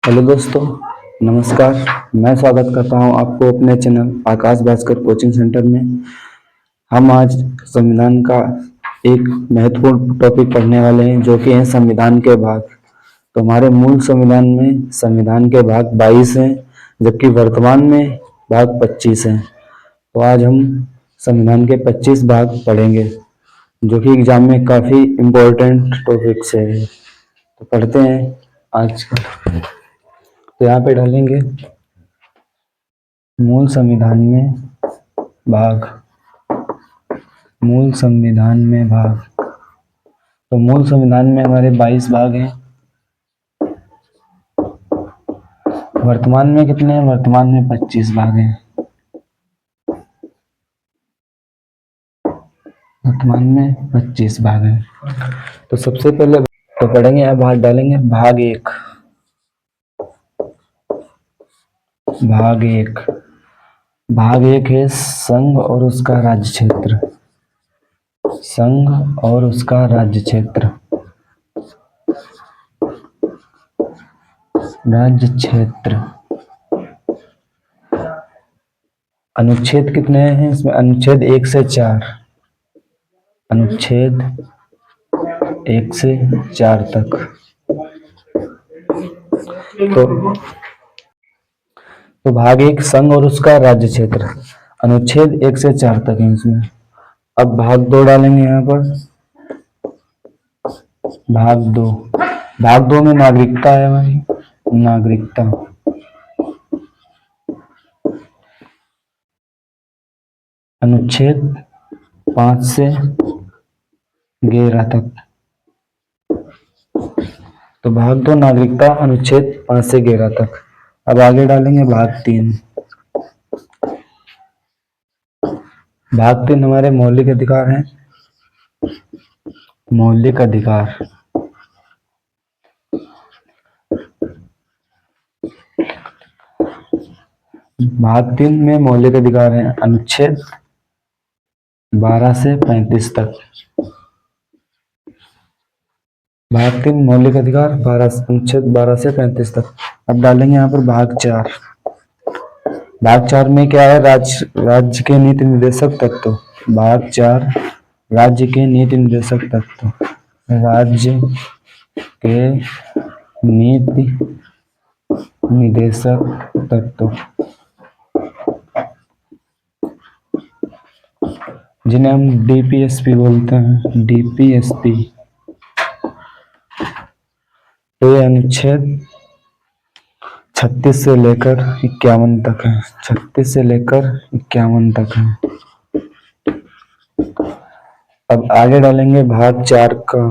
Hello दोस्तों, नमस्कार। मैं स्वागत करता हूं आपको अपने चैनल आकाश भास्कर कोचिंग सेंटर में। हम आज संविधान का एक महत्वपूर्ण टॉपिक पढ़ने वाले हैं, जो कि है संविधान के भाग। तो हमारे मूल संविधान में संविधान के भाग 22 हैं, जबकि वर्तमान में भाग 25 हैं। तो आज हम संविधान के 25 भाग पढ़ेंगे, जो कि एग्जाम में काफ़ी इम्पोर्टेंट टॉपिक से है। तो पढ़ते हैं आज का। तो यहाँ पे डालेंगे मूल संविधान में भाग। मूल संविधान में भाग। तो मूल संविधान में हमारे 22 भाग हैं। वर्तमान में कितने हैं? वर्तमान में 25 भाग हैं। वर्तमान में 25 भाग हैं। तो सबसे पहले तो पढ़ेंगे, अब भाग डालेंगे भाग 1। भाग 1। भाग 1 है संघ और उसका राज्य क्षेत्र। संघ और उसका राज्य क्षेत्र। राज्य क्षेत्र। अनुच्छेद कितने हैं इसमें? अनुच्छेद 1 से 4। अनुच्छेद 1 से 4 तक। तो भाग 1 संघ और उसका राज्य क्षेत्र, अनुच्छेद 1 से 4 तक है इसमें। अब भाग 2 डालेंगे यहाँ पर। भाग 2। भाग 2 में नागरिकता है भाई, नागरिकता। अनुच्छेद 5 से 11 तक। तो भाग 2 नागरिकता, अनुच्छेद 5 से 11 तक। अब आगे डालेंगे भाग 3। भाग 3 हमारे मौलिक अधिकार हैं। मौलिक अधिकार। भाग 3 में मौलिक अधिकार हैं, अनुच्छेद 12 से 35 तक। भाग 3 मौलिक अधिकार अनुच्छेद 12 से 35 तक। अब डालेंगे यहाँ पर भाग 4। भाग 4 में क्या है? राज्य के नीति निर्देशक तत्व। भाग 4 राज्य के नीति निर्देशक तत्व। राज्य के नीति निर्देशक तत्व, जिन्हें हम डीपीएसपी बोलते हैं। डीपीएसपी। तो ये अनुच्छेद 36 से लेकर 51 तक है। 36 से लेकर 51 तक है। अब आगे डालेंगे भाग 4 का।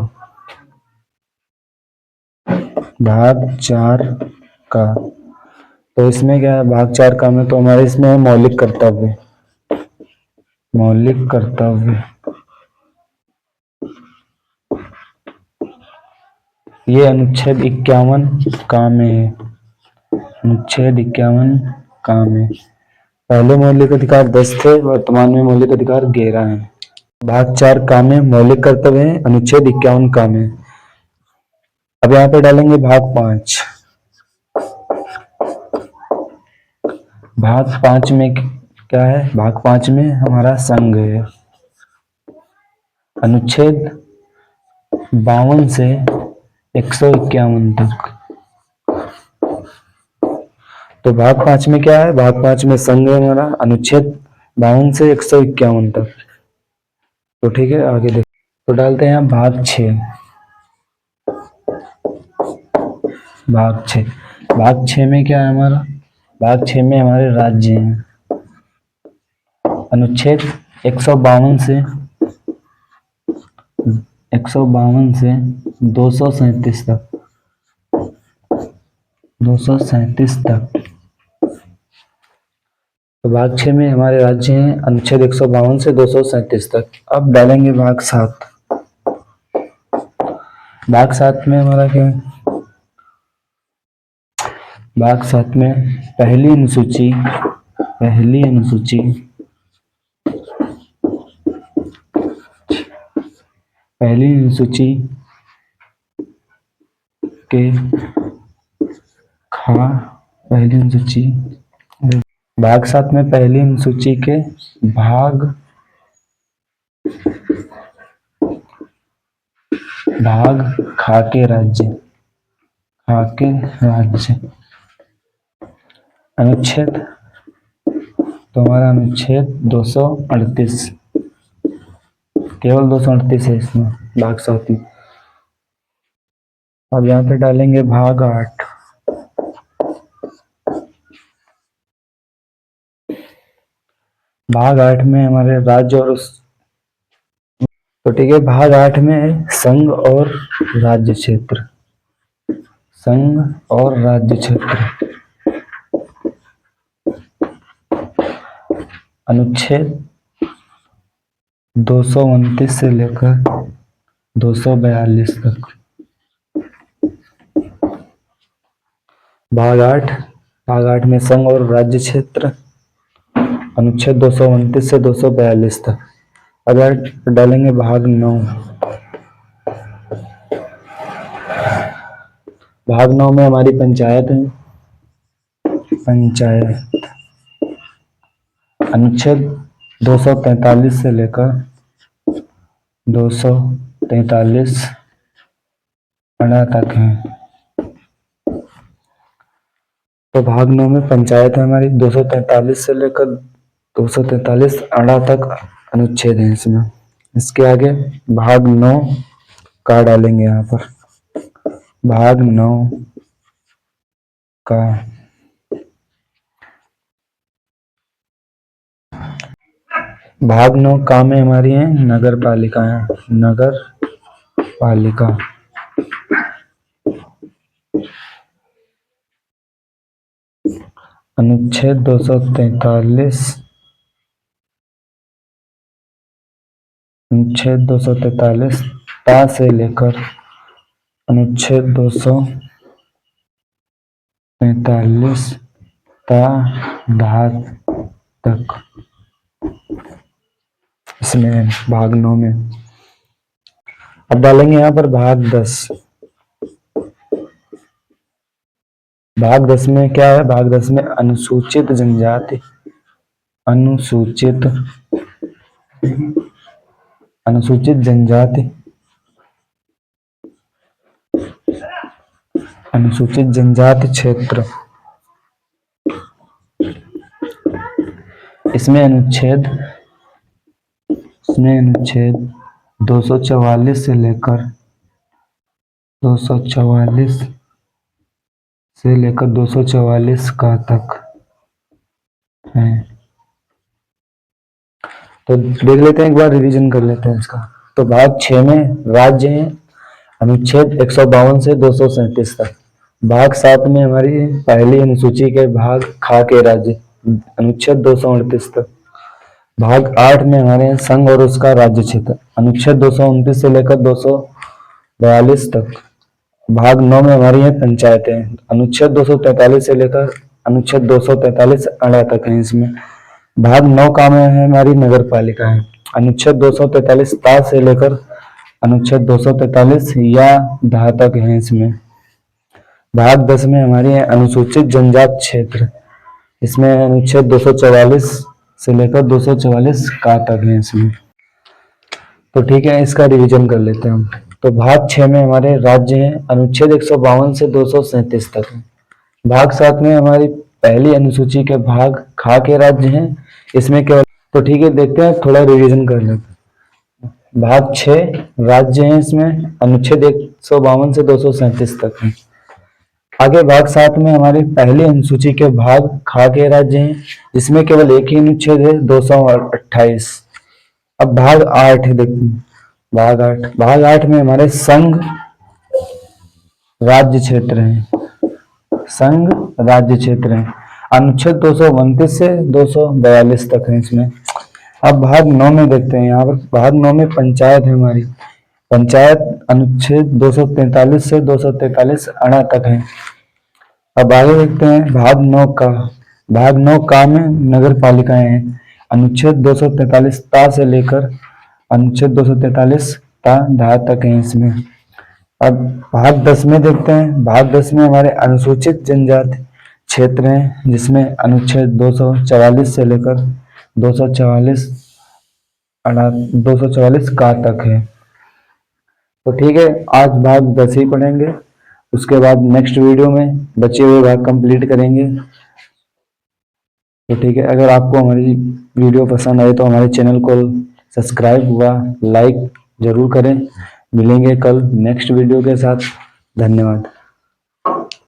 भाग 4 का। तो इसमें क्या है? भाग 4 का में तो हमारे इसमें है मौलिक कर्तव्य। मौलिक कर्तव्य। ये अनुच्छेद 51 का में है। अनुच्छेद 51 का में। पहले मौलिक अधिकार 10 थे, वर्तमान में मौलिक अधिकार 11 हैं। भाग 4 का में मौलिक कर्तव्य है, अनुच्छेद 51 का में। अब यहाँ पे डालेंगे भाग 5। भाग 5 में क्या है? भाग 5 में हमारा संघ है। अनुच्छेद 52 से 151 तक। तो भाग 5 में क्या है? भाग 5 में संघ है हमारा, अनुच्छेद 52 से 151 तक। तो ठीक है, आगे देख। तो डालते हैं भाग 6। भाग 6। भाग 6 में क्या है हमारा? भाग 6 में हमारे राज्य हैं। अनुच्छेद 152 से 237 तक। 237 तक। तो भाग 6 में हमारे राज्य हैं, अनुच्छेद 152 से 237 तक। अब डालेंगे भाग 7। भाग 7 में हमारा क्या है? भाग 7 में पहली अनुसूची। पहली अनुसूची। पहली अनुसूची के हाँ, पहली अनुसूची भाग 7 में पहली अनुसूची के भाग खा के राज्य अनुच्छेद, तो हमारा अनुच्छेद 238, केवल 238 है इसमें भाग 7 में। अब यहाँ पे डालेंगे भाग 8। भाग 8 में हमारे राज्य और तो ठीक है, भाग 8 में संघ और राज्य क्षेत्र, अनुच्छेद 229 से लेकर 242 तक। भाग 8 में संघ और राज्य क्षेत्र, अनुच्छेद 229 से 242 तक। अगर डालेंगे भाग 9। भाग 9 में हमारी पंचायत है, अनुच्छेद 243 से लेकर 243 तक है। तो भाग 9 में पंचायत है हमारी, 243 से लेकर 243 अड़ा तक अनुच्छेद है इसमें। इसके आगे भाग 9 का डालेंगे यहाँ पर, भाग 9 का भाग 9 का में हमारी है नगर पालिकाएं, अनुच्छेद 243 ता से लेकर अनुच्छेद 243 ता धा तक इसमें भाग 9 में। अब डालेंगे यहाँ पर भाग 10। भाग 10 में क्या है? भाग 10 में अनुसूचित जनजाति, अनुसूचित जनजाति क्षेत्र, इसमें अनुच्छेद 244 से लेकर 244 का तक है। तो देख लेते हैं, एक बार रिवीजन कर लेते हैं इसका। तो भाग 6 में राज्य है, अनुच्छेद 152 से 237 तक। भाग 7 में हमारी पहली अनुसूची के भाग खा के राज्य, अनुच्छेद 238 तक। भाग 8 में हमारे संघ और उसका राज्य क्षेत्र, अनुच्छेद 229 से लेकर 242 तक। भाग 9 में हमारी है पंचायतें, अनुच्छेद 243 से लेकर अनुच्छेद 243 अड़ा तक है इसमें। भाग 9 का में है हमारी नगर पालिका है, अनुच्छेद 243 ता से लेकर अनुच्छेद 243 या धा तक है इसमें। भाग 10 में हमारी है अनुसूचित जनजाति क्षेत्र, इसमें अनुच्छेद 244 से लेकर 244 का तक है इसमें। तो ठीक है, इसका रिवीजन कर लेते हैं हम। तो भाग 6 में हमारे राज्य हैं, अनुच्छेद 152 से 237 तक है। भाग 7 में हमारी पहली अनुसूची के भाग खा के राज्य हैं, इसमें केवल, तो ठीक है देखते हैं, थोड़ा रिवीजन कर लेते हैं। भाग 6 राज्य हैं, इसमें अनुच्छेद 152 से 237 तक है। आगे भाग 7 में हमारी पहली अनुसूची के भाग खा के राज्य हैं, इसमें केवल एक ही अनुच्छेद है 228। अब भाग 8 है, देखते हैं भाग 8 में हमारे संघ राज्य क्षेत्र है, अनुच्छेद 229 से 242 तक है इसमें। अब भाग 9 में देखते हैं, यहाँ पर भाग 9 में पंचायत है हमारी, पंचायत अनुच्छेद 243 से 243 अड़ा तक है। अब आगे देखते हैं भाग 9 का में नगर पालिकाएं हैं, अनुच्छेद 243 ता से लेकर अनुच्छेद 243 ता धा तक है इसमें। अब भाग 10 में देखते हैं। भाग 10 में हमारे अनुसूचित जनजाति क्षेत्र हैं, जिसमें अनुच्छेद 244 से लेकर 244 244 का तक है। तो ठीक है, आज भाग 10 ही पढ़ेंगे, उसके बाद नेक्स्ट वीडियो में बचे हुए भाग कंप्लीट करेंगे। तो ठीक है, अगर आपको हमारी वीडियो पसंद आए तो हमारे चैनल को सब्सक्राइब व लाइक जरूर करें। मिलेंगे कल नेक्स्ट वीडियो के साथ। धन्यवाद।